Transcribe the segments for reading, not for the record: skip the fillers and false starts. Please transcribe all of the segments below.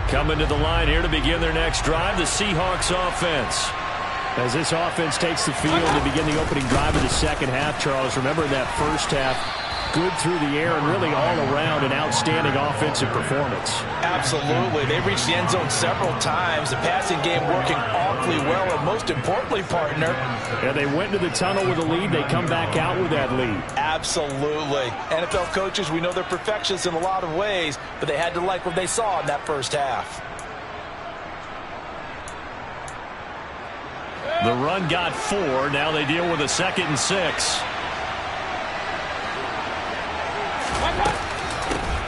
Coming to the line here to begin their next drive, the Seahawks offense. As this offense takes the field to begin the opening drive of the second half, Charles, remember in that first half, good through the air and really all around an outstanding offensive performance. Absolutely. They reached the end zone several times. The passing game working awfully well, and most importantly, partner. Yeah, they went into the tunnel with a lead. They come back out with that lead. Absolutely. NFL coaches, we know they're perfectionists in a lot of ways, but they had to like what they saw in that first half. The run got 4. Now they deal with a 2nd and 6.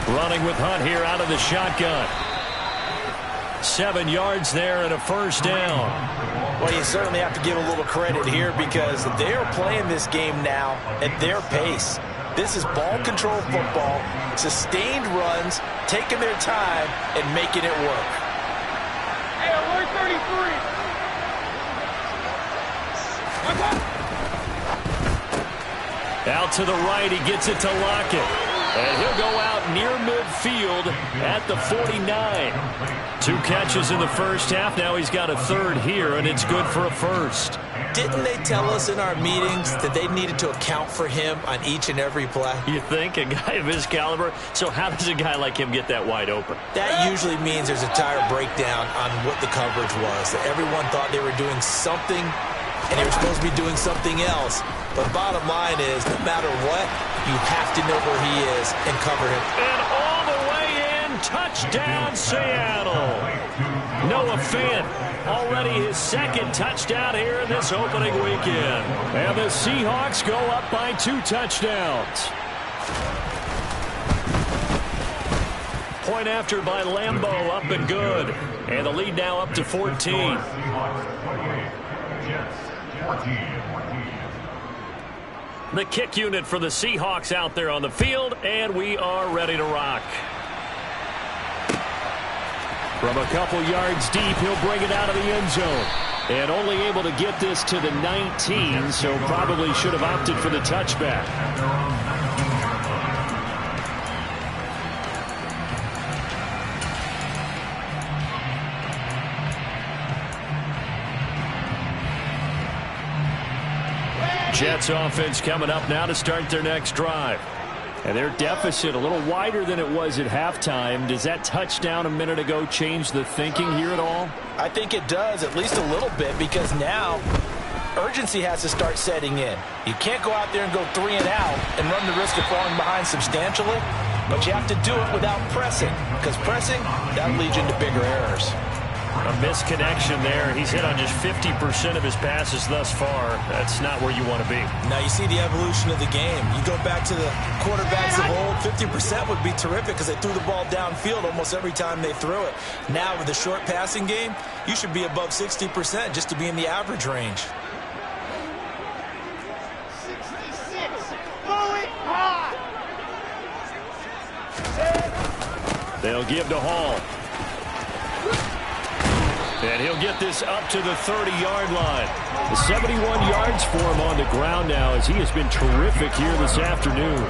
Running with Hunt here out of the shotgun. 7 yards there and a first down. Well, you certainly have to give a little credit here because they are playing this game now at their pace. This is ball control football, sustained runs, taking their time and making it work. Hey, alert 33. Out to the right, he gets it to Lockett. And he'll go out near midfield at the 49. 2 catches in the first half. Now he's got a 3rd here, and it's good for a first. Didn't they tell us in our meetings that they needed to account for him on each and every play? You think? A guy of his caliber? So how does a guy like him get that wide open? That usually means there's a tire breakdown on what the coverage was. That everyone thought they were doing something, and they were supposed to be doing something else. But bottom line is, no matter what, you have to know where he is and cover him. And all the way in, touchdown Seattle. Noah Fant, already his 2nd touchdown here in this opening weekend. And the Seahawks go up by 2 touchdowns. Point after by Lambeau, up and good. And the lead now up to 14. The kick unit for the Seahawks out there on the field, and we are ready to rock. From a couple yards deep, he'll bring it out of the end zone. And only able to get this to the 19, so probably should have opted for the touchback. Jets offense coming up now to start their next drive. And their deficit a little wider than it was at halftime. Does that touchdown a minute ago change the thinking here at all? I think it does, at least a little bit, because now urgency has to start setting in. You can't go out there and go 3 and out and run the risk of falling behind substantially, but you have to do it without pressing, because pressing, that leads you into bigger errors. A misconnection there. He's hit on just 50% of his passes thus far. That's not where you want to be. Now you see the evolution of the game. You go back to the quarterbacks of old, 50% would be terrific because they threw the ball downfield almost every time they threw it. Now with the short passing game, you should be above 60% just to be in the average range. 66. Fully high. They'll give to Hall. And he'll get this up to the 30-yard line. 71 yards for him on the ground now as he has been terrific here this afternoon.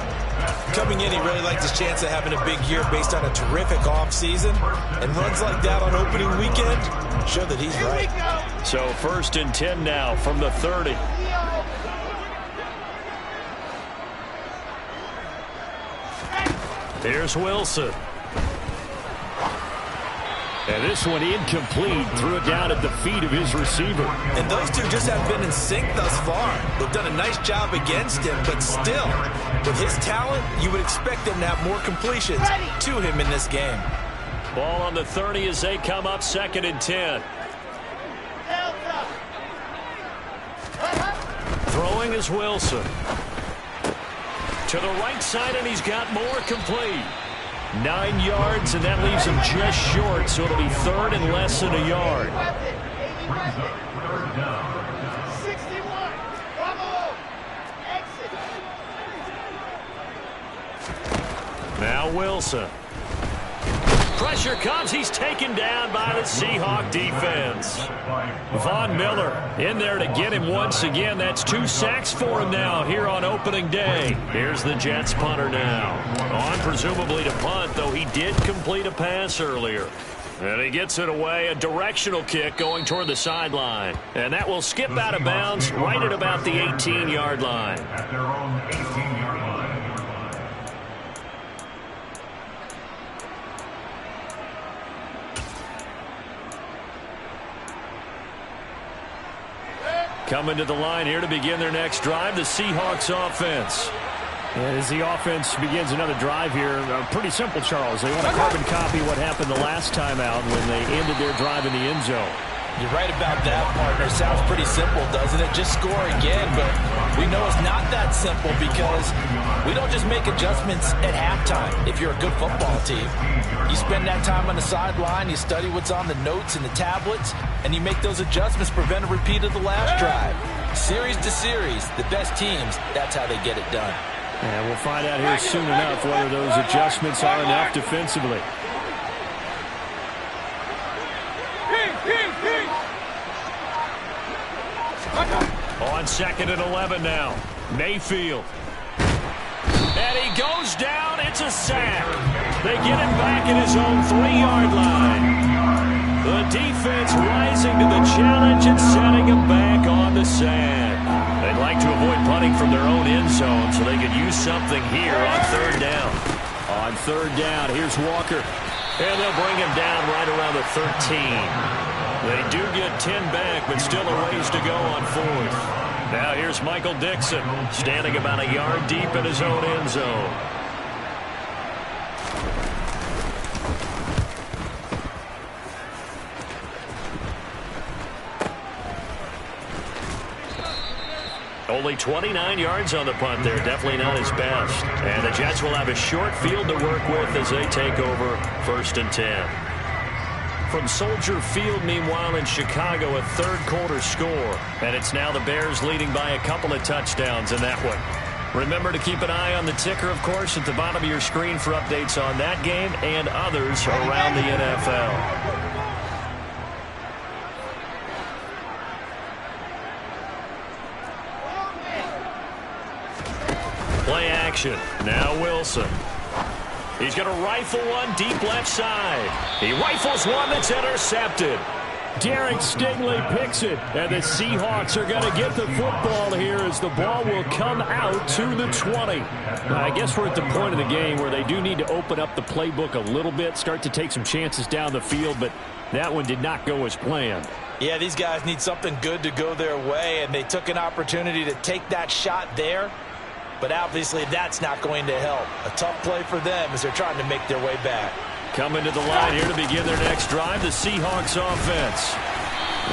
Coming in, he really liked his chance of having a big year based on a terrific offseason. And runs like that on opening weekend show that he's right. So 1st and 10 now from the 30. Here's Wilson. And this one incomplete. Threw it down at the feet of his receiver. And those two just have been in sync thus far. They've done a nice job against him, but still, with his talent, you would expect them to have more completions to him in this game. Ball on the 30 as they come up 2nd and 10. Throwing is Wilson. To the right side, and he's got more complete. 9 yards, and that leaves him just short, so it'll be 3rd and less than a yard. 61. Bravo. Exit. Now Wilson. Pressure comes. He's taken down by the Seahawk defense. Von Miller in there to get him once again. That's 2 sacks for him now here on opening day. Here's the Jets punter now. On presumably to punt, though he did complete a pass earlier. And he gets it away, a directional kick going toward the sideline. And that will skip out of bounds right at about the 18-yard line. At their own 18-yard line. Coming to the line here to begin their next drive, the Seahawks offense. As the offense begins another drive here, pretty simple, Charles. They want to carbon copy what happened the last time out when they ended their drive in the end zone. You're right about that, partner. Sounds pretty simple, doesn't it? Just score again, but we know it's not that simple because we don't just make adjustments at halftime if you're a good football team. You spend that time on the sideline, you study what's on the notes and the tablets, and you make those adjustments, prevent a repeat of the last drive. Series to series, the best teams, that's how they get it done. And we'll find out here soon enough whether those adjustments are enough defensively. On 2nd and 11 now. Mayfield. And he goes down. It's a sack. They get him back at his own 3-yard line. The defense rising to the challenge and setting him back on the sand. They'd like to avoid punting from their own end zone so they could use something here on 3rd down. On 3rd down, here's Walker. And they'll bring him down right around the 13. They do get 10 back, but still a ways to go on 4th. Now here's Michael Dixon, standing about a yard deep in his own end zone. Only 29 yards on the punt there. Definitely not his best. And the Jets will have a short field to work with as they take over 1st and 10. From Soldier Field, meanwhile, in Chicago, a 3rd quarter score. And it's now the Bears leading by a couple of touchdowns in that one. Remember to keep an eye on the ticker, of course, at the bottom of your screen for updates on that game and others around the NFL. Play action. Now Wilson. He's going to rifle one deep left side. He rifles one that's intercepted. Derek Stingley picks it, and the Seahawks are going to get the football here as the ball will come out to the 20. I guess we're at the point of the game where they do need to open up the playbook a little bit, start to take some chances down the field, but that one did not go as planned. Yeah, these guys need something good to go their way, and they took an opportunity to take that shot there. But obviously that's not going to help. A tough play for them as they're trying to make their way back. Coming to the line here to begin their next drive, the Seahawks offense.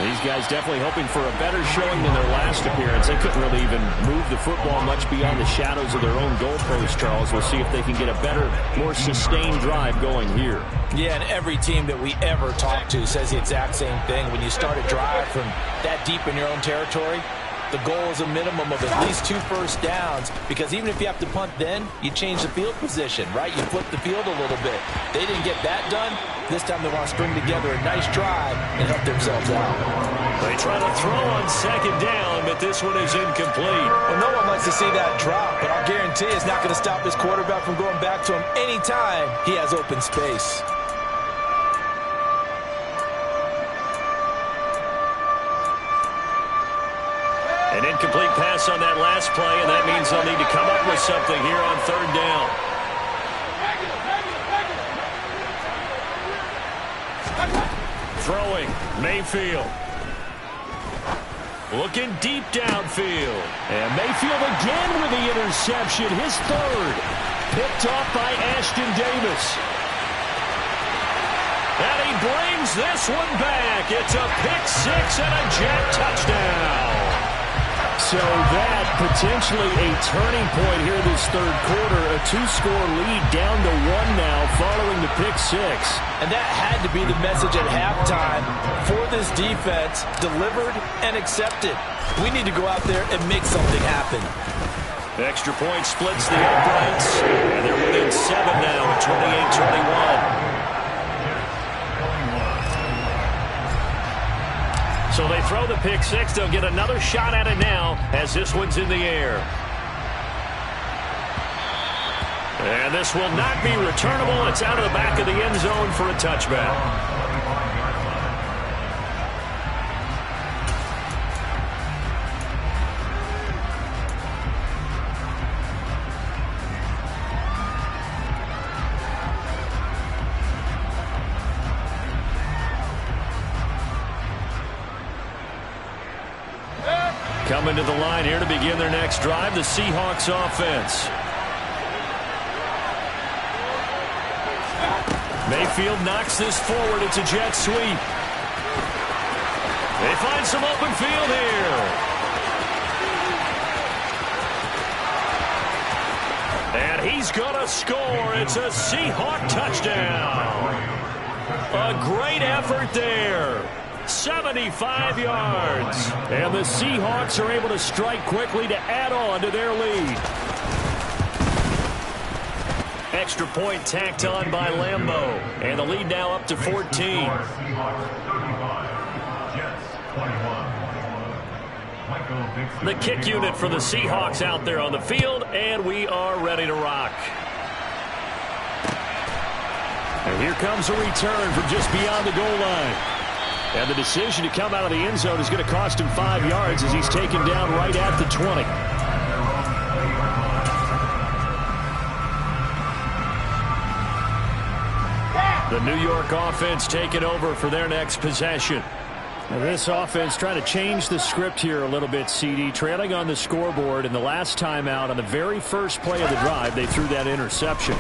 These guys definitely hoping for a better showing than their last appearance. They couldn't really even move the football much beyond the shadows of their own goalpost, Charles. We'll see if they can get a better, more sustained drive going here. Yeah, and every team that we ever talk to says the exact same thing. When you start a drive from that deep in your own territory, the goal is a minimum of at least 2 first downs, because even if you have to punt then, you change the field position, right? You flip the field a little bit. They didn't get that done. This time they want to string together a nice drive and help themselves out. They try to throw on 2nd down, but this one is incomplete. Well, no one likes to see that drop, but I'll guarantee it's not going to stop his quarterback from going back to him anytime he has open space. An incomplete pass on that last play, and that means they'll need to come up with something here on 3rd down. Throwing, Mayfield. Looking deep downfield. And Mayfield again with the interception, his 3rd. Picked off by Ashton Davis. And he brings this one back. It's a pick 6 and a Jet touchdown. So that potentially a turning point here this 3rd quarter. A 2-score lead down to 1 now following the pick 6. And that had to be the message at halftime for this defense. Delivered and accepted. We need to go out there and make something happen. Extra point splits the uprights. And they're within 7 now at 28-21. So they throw the pick six. They'll get another shot at it now as this one's in the air. And this will not be returnable. It's out of the back of the end zone for a touchback. Coming to the line here to begin their next drive, the Seahawks offense. Mayfield knocks this forward. It's a jet sweep. They find some open field here. And he's going to score. It's a Seahawk touchdown. A great effort there. 75 yards. And the Seahawks are able to strike quickly to add on to their lead. Extra point tacked on by Lambeau. And the lead now up to 14. The kick unit for the Seahawks out there on the field, and we are ready to rock. And here comes a return from just beyond the goal line. And the decision to come out of the end zone is going to cost him 5 yards as he's taken down right at the 20. The New York offense taking over for their next possession. Now this offense trying to change the script here a little bit, CD. Trailing on the scoreboard, and the last time out on the very first play of the drive, they threw that interception.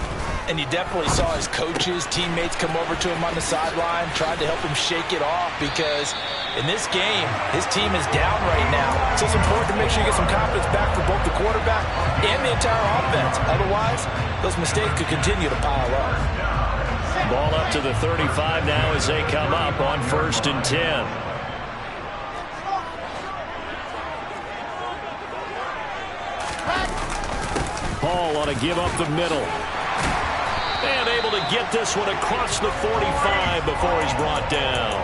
And you definitely saw his coaches, teammates come over to him on the sideline, tried to help him shake it off because in this game, his team is down right now. So it's important to make sure you get some confidence back for both the quarterback and the entire offense. Otherwise, those mistakes could continue to pile up. Ball up to the 35 now as they come up on 1st and 10. Hall ought to give up the middle. And able to get this one across the 45 before he's brought down.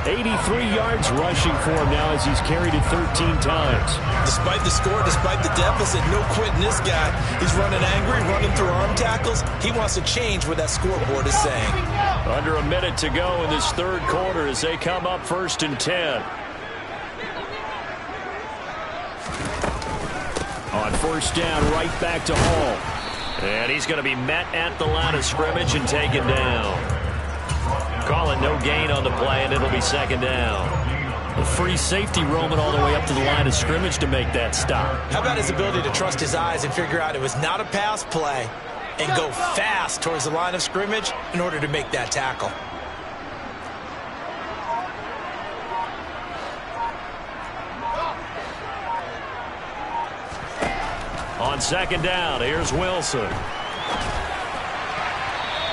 83 yards rushing for him now as he's carried it 13 times. Despite the score, despite the deficit, no quitting this guy. He's running angry, running through arm tackles. He wants to change what that scoreboard is saying. Under a minute to go in this third quarter as they come up 1st and 10. On 1st down, right back to Hall. And he's going to be met at the line of scrimmage and taken down. Calling no gain on the play, and it'll be 2nd down. A free safety roaming all the way up to the line of scrimmage to make that stop. How about his ability to trust his eyes and figure out it was not a pass play and go fast towards the line of scrimmage in order to make that tackle. On 2nd down, here's Wilson.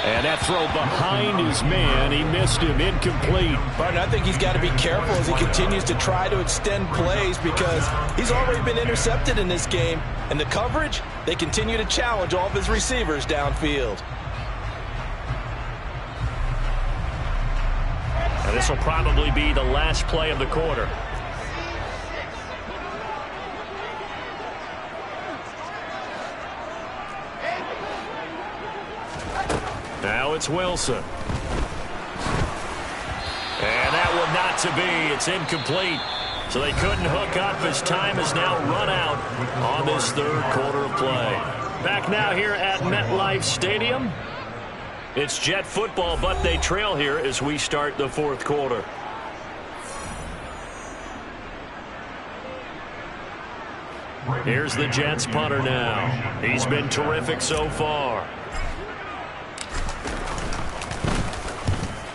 And that throw behind his man. He missed him, incomplete. But I think he's got to be careful as he continues to try to extend plays because he's already been intercepted in this game. And the coverage, they continue to challenge all of his receivers downfield. And this will probably be the last play of the quarter. Now it's Wilson. And that one not to be. It's incomplete. So they couldn't hook up as time has now run out on this third quarter of play. Back now here at MetLife Stadium. It's Jet football, but they trail here as we start the fourth quarter. Here's the Jets punter now. He's been terrific so far.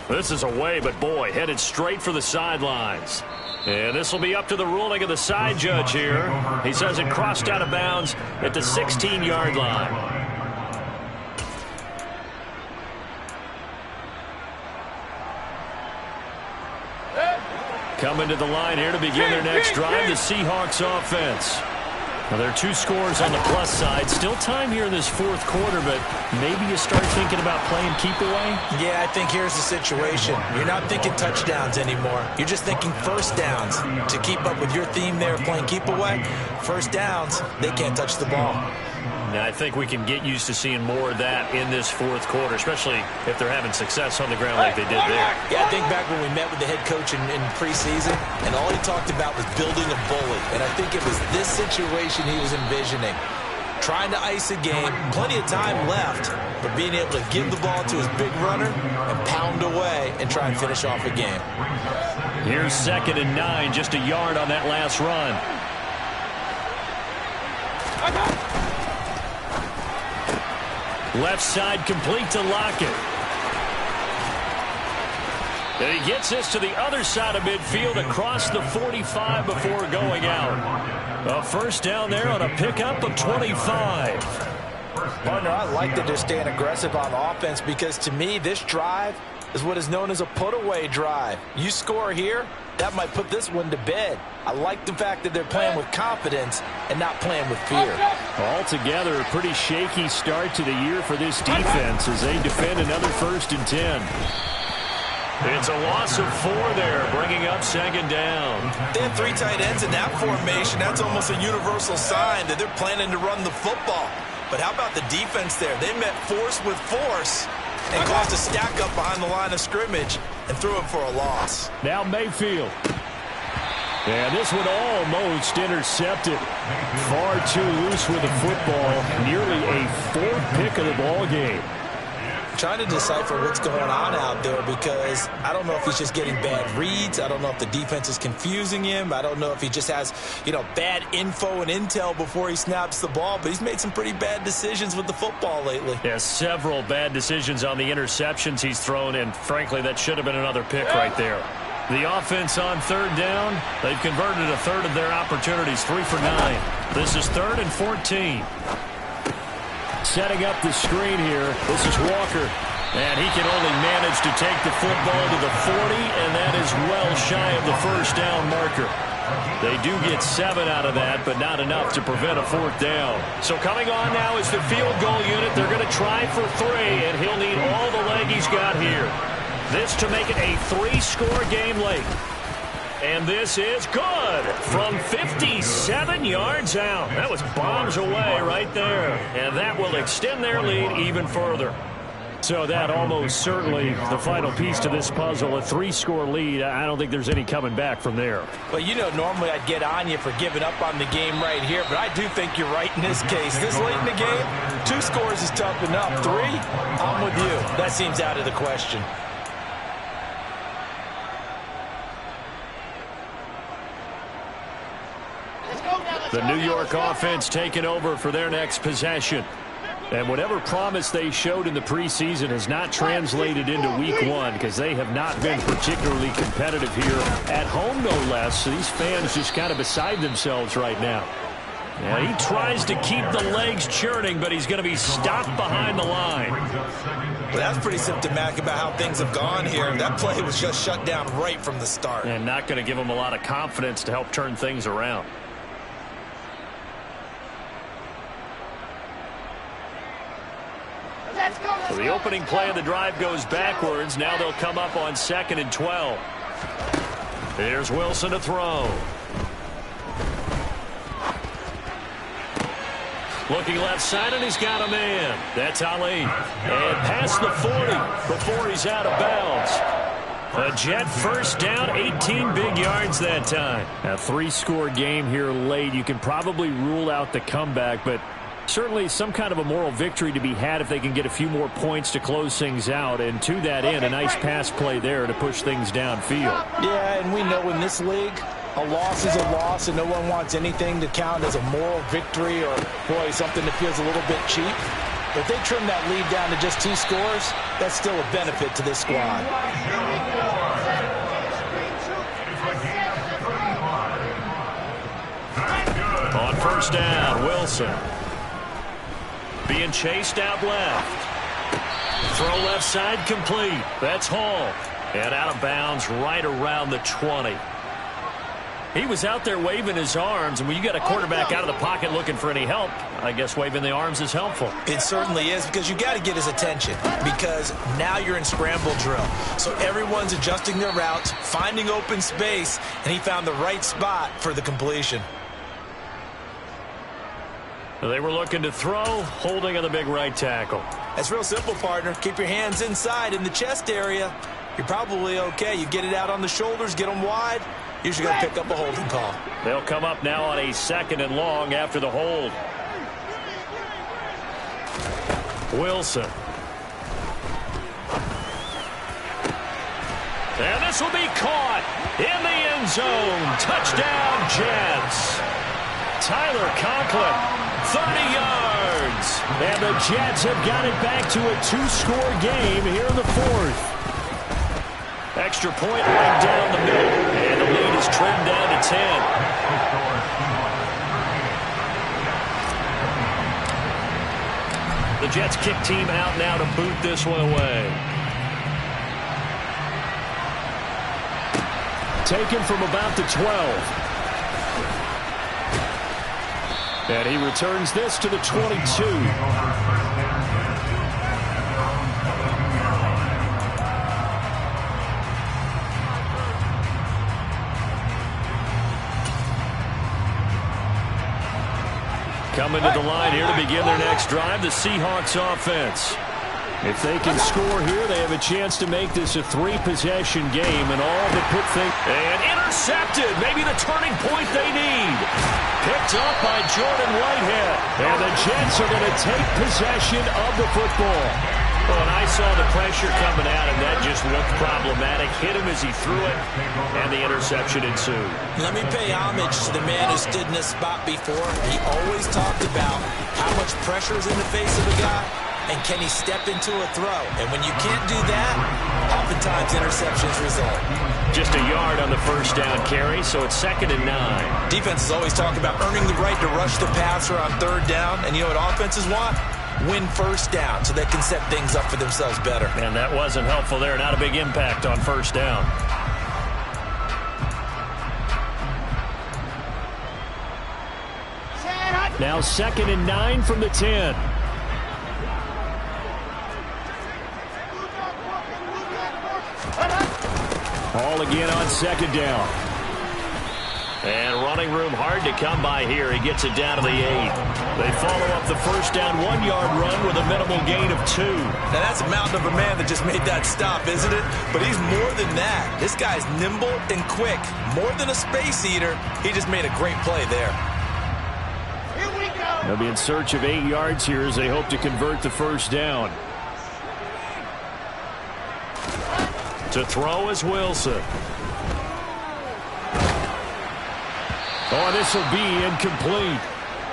This is away, but boy, headed straight for the sidelines. And this will be up to the ruling of the side judge here. He says it crossed out of bounds at the 16-yard line. Coming to the line here to begin their next drive, the Seahawks offense. Well, there are 2 scores on the plus side. Still time here in this fourth quarter, but maybe you start thinking about playing keep away? Yeah, I think here's the situation. You're not thinking touchdowns anymore. You're just thinking first downs. To keep up with your theme there of playing keep away, first downs, they can't touch the ball. Now, I think we can get used to seeing more of that in this fourth quarter, especially if they're having success on the ground like they did there. Yeah, I think back when we met with the head coach in preseason, and all he talked about was building a bully. And I think it was this situation he was envisioning. Trying to ice a game, plenty of time left, but being able to give the ball to his big runner and pound away and try and finish off a game. Here's 2nd and 9, just a yard on that last run. Left side complete to Lockett. And he gets this to the other side of midfield across the 45 before going out. A first down there on a pickup of 25. Partner, I like that they're staying aggressive on offense because to me this drive is what is known as a put-away drive. You score here, that might put this one to bed. I like the fact that they're playing with confidence and not playing with fear. Altogether, a pretty shaky start to the year for this defense as they defend another 1st and 10. It's a loss of 4 there, bringing up 2nd down. They have 3 tight ends in that formation. That's almost a universal sign that they're planning to run the football. But how about the defense there? They met force with force and caused a stack up behind the line of scrimmage and threw him for a loss. Now Mayfield. And this one almost intercepted. Far too loose with the football. Nearly a 4th pick of the ball game. Trying to decipher what's going on out there because I don't know if he's just getting bad reads. I don't know if the defense is confusing him. I don't know if he just has, bad info and intel before he snaps the ball. But he's made some pretty bad decisions with the football lately. Yeah, several bad decisions on the interceptions he's thrown, and frankly, that should have been another pick right there. The offense on 3rd down, they've converted a 1/3 of their opportunities, 3 for 9. This is 3rd and 14. Setting up the screen here, this is Walker. And he can only manage to take the football to the 40, and that is well shy of the 1st down marker. They do get 7 out of that, but not enough to prevent a 4th down. So coming on now is the field goal unit. They're going to try for 3, and he'll need all the leg he's got here. This to make it a 3-score game late. And this is good from 57 yards out. That was bombs away right there. And that will extend their lead even further. So that almost certainly the final piece to this puzzle, a 3-score lead. I don't think there's any coming back from there. Well, normally I'd get on you for giving up on the game right here, but I do think you're right in this case. This late in the game, 2 scores is tough enough. 3, I'm with you. That seems out of the question. The New York offense taking over for their next possession. And whatever promise they showed in the preseason has not translated into week 1 because they have not been particularly competitive here at home, no less. So these fans just kind of beside themselves right now. Yeah, he tries to keep the legs churning, but he's going to be stopped behind the line. Well, that's pretty symptomatic about how things have gone here. That play was just shut down right from the start. And not going to give him a lot of confidence to help turn things around. So the opening play of the drive goes backwards. Now they'll come up on 2nd and 12. Here's Wilson to throw. Looking left side, and he's got a man. That's Ali. And past the 40 before he's out of bounds. A Jet first down, 18 big yards that time. A 3-score game here late. You can probably rule out the comeback, but certainly some kind of a moral victory to be had if they can get a few more points to close things out. And to that end, a nice pass play there to push things downfield. Yeah, and we know in this league, a loss is a loss, and no one wants anything to count as a moral victory or, boy, something that feels a little bit cheap. If they trim that lead down to just 2 scores, that's still a benefit to this squad. On first down, Wilson. Being chased out left. Throw left side complete. That's Hall. And out of bounds right around the 20. He was out there waving his arms, and when you got a quarterback out of the pocket looking for any help, I guess waving the arms is helpful. It certainly is, because you got to get his attention, because now you're in scramble drill. So everyone's adjusting their routes, finding open space, and he found the right spot for the completion. They were looking to throw, holding on the big right tackle. That's real simple, partner. Keep your hands inside in the chest area. You're probably okay. You get it out on the shoulders, get them wide. Usually going to pick up a holding call. They'll come up now on a 2nd and long after the hold. Wilson. And this will be caught in the end zone. Touchdown, Jets. Tyler Conklin, 30 yards. And the Jets have got it back to a 2-score game here in the 4th. Extra point right down the middle, and the lead is trimmed down to 10. The Jets kick team out now to boot this one away. Taken from about the 12. And he returns this to the 22. Coming to the line here to begin their next drive, the Seahawks offense. If they can score here, they have a chance to make this a 3-possession game, and all but put things... And intercepted, maybe the turning point they need. Picked up by Jordan Whitehead. And the Jets are going to take possession of the football. Well, and I saw the pressure coming at him. That just looked problematic. Hit him as he threw it, and the interception ensued. Let me pay homage to the man who stood in this spot before. He always talked about how much pressure is in the face of a guy, and can he step into a throw. And when you can't do that, oftentimes interceptions result. Just a yard on the first down carry, so it's 2nd and 9. Defenses always talk about earning the right to rush the passer on 3rd down, and you know what offenses want? Win first down so they can set things up for themselves better. And that wasn't helpful there. Not a big impact on first down. Now 2nd and 9 from the 10. Ball again on 2nd down. And running room hard to come by here. He gets it down to the 8. They follow up the first down 1-yard run with a minimal gain of 2. Now that's a mountain of a man that just made that stop, isn't it? But he's more than that. This guy's nimble and quick. More than a space eater. He just made a great play there. Here we go. They'll be in search of 8 yards here as they hope to convert the first down. To throw is Wilson. Oh, this will be incomplete.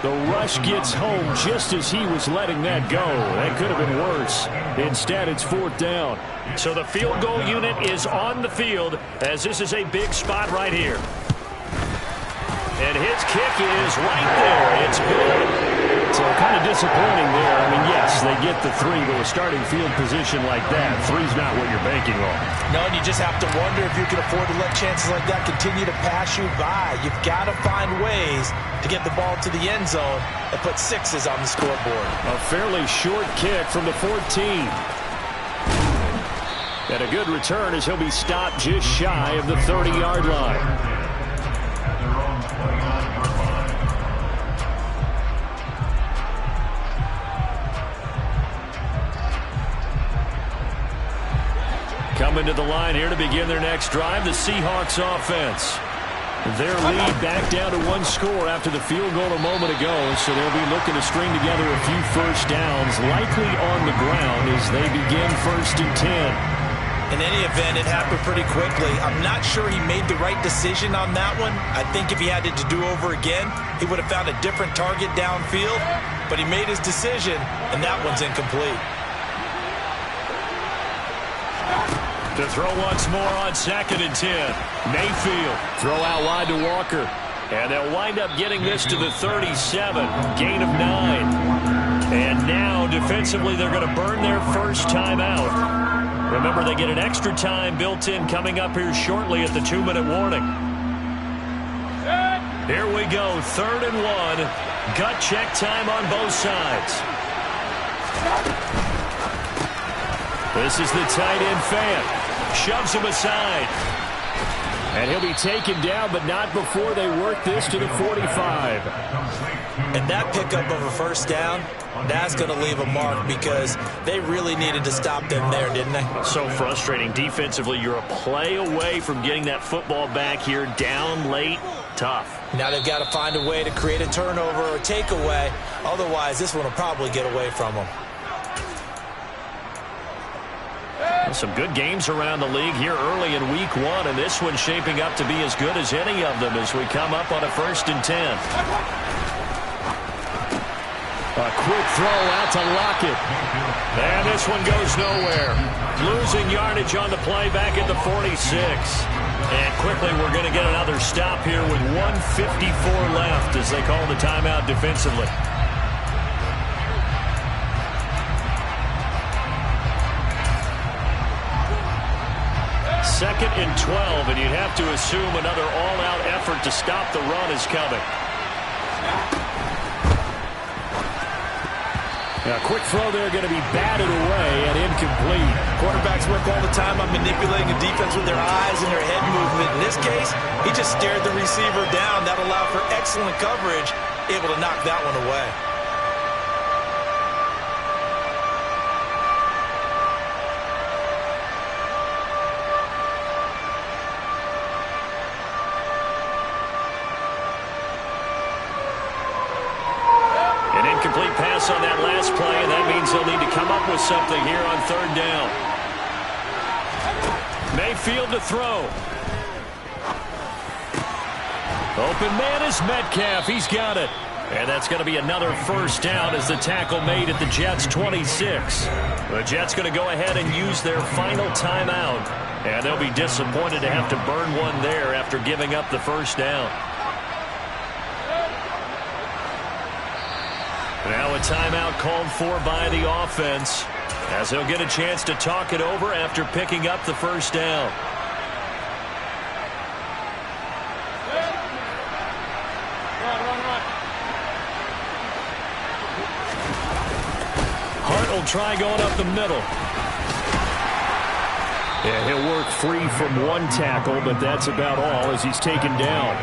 The rush gets home just as he was letting that go. That could have been worse. Instead, it's 4th down. So the field goal unit is on the field as this is a big spot right here. And his kick is right there. It's good. So kind of disappointing there. I mean, yes, they get the 3, but with starting field position like that, 3's not what you're banking on. No, and you just have to wonder if you can afford to let chances like that continue to pass you by. You've got to find ways to get the ball to the end zone and put 6s on the scoreboard. A fairly short kick from the 14. And a good return as he'll be stopped just shy of the 30-yard line. Coming to the line here to begin their next drive, the Seahawks offense. Their lead back down to 1 score after the field goal a moment ago, so they'll be looking to string together a few first downs, likely on the ground as they begin 1st and 10. In any event, it happened pretty quickly. I'm not sure he made the right decision on that one. I think if he had it to do over again, he would have found a different target downfield, but he made his decision, and that one's incomplete. To throw once more on 2nd and 10. Mayfield, throw out wide to Walker. And they'll wind up getting this to the 37. Gain of 9. And now, defensively, they're going to burn their first time out. Remember, they get an extra time built in coming up here shortly at the 2-minute warning. Here we go, 3rd and 1. Gut check time on both sides. This is the tight end Fant. Shoves him aside. And he'll be taken down, but not before they work this to the 45. And that pickup of a first down, that's going to leave a mark because they really needed to stop them there, didn't they? So frustrating. Defensively, you're a play away from getting that football back here down late. Tough. Now they've got to find a way to create a turnover or takeaway. Otherwise, this one will probably get away from them. Some good games around the league here early in week 1, and this one's shaping up to be as good as any of them as we come up on a 1st and 10. A quick throw out to Lockett. And this one goes nowhere. Losing yardage on the play back at the 46. And quickly we're going to get another stop here with 1:54 left as they call the timeout defensively. Second and 12, and you'd have to assume another all-out effort to stop the run is coming. A quick throw there going to be batted away and incomplete. Quarterbacks work all the time on manipulating a defense with their eyes and their head movement. In this case, he just stared the receiver down. That allowed for excellent coverage, able to knock that one away. Incomplete pass on that last play, and that means they'll need to come up with something here on 3rd down. Mayfield to throw. Open man is Metcalf. He's got it. And that's going to be another 1st down as the tackle made at the Jets' 26. The Jets going to go ahead and use their final timeout. And they'll be disappointed to have to burn one there after giving up the 1st down. Now a timeout called for by the offense as he'll get a chance to talk it over after picking up the 1st down. Hart will try going up the middle. Yeah, he'll work free from one tackle, but that's about all as he's taken down.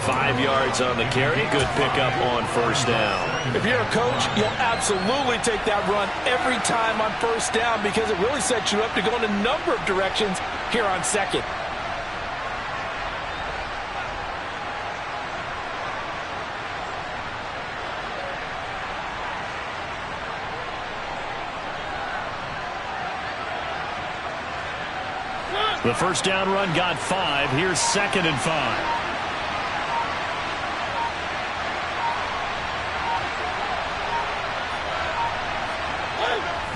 5 yards on the carry. Good pickup on 1st down. If you're a coach, you'll absolutely take that run every time on 1st down because it really sets you up to go in a number of directions here on 2nd. The 1st down run got 5. Here's 2nd and 5.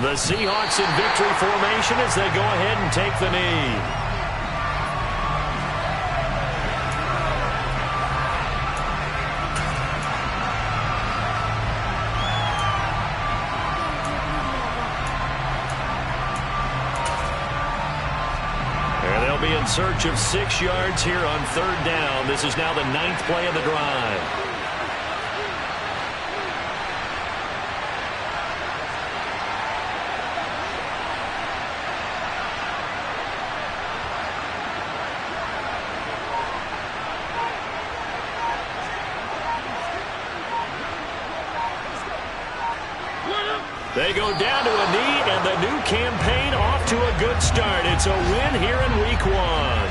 The Seahawks in victory formation as they go ahead and take the knee. And they'll be in search of 6 yards here on 3rd down. This is now the 9th play of the drive. They go down to a knee, and the new campaign off to a good start. It's a win here in week 1.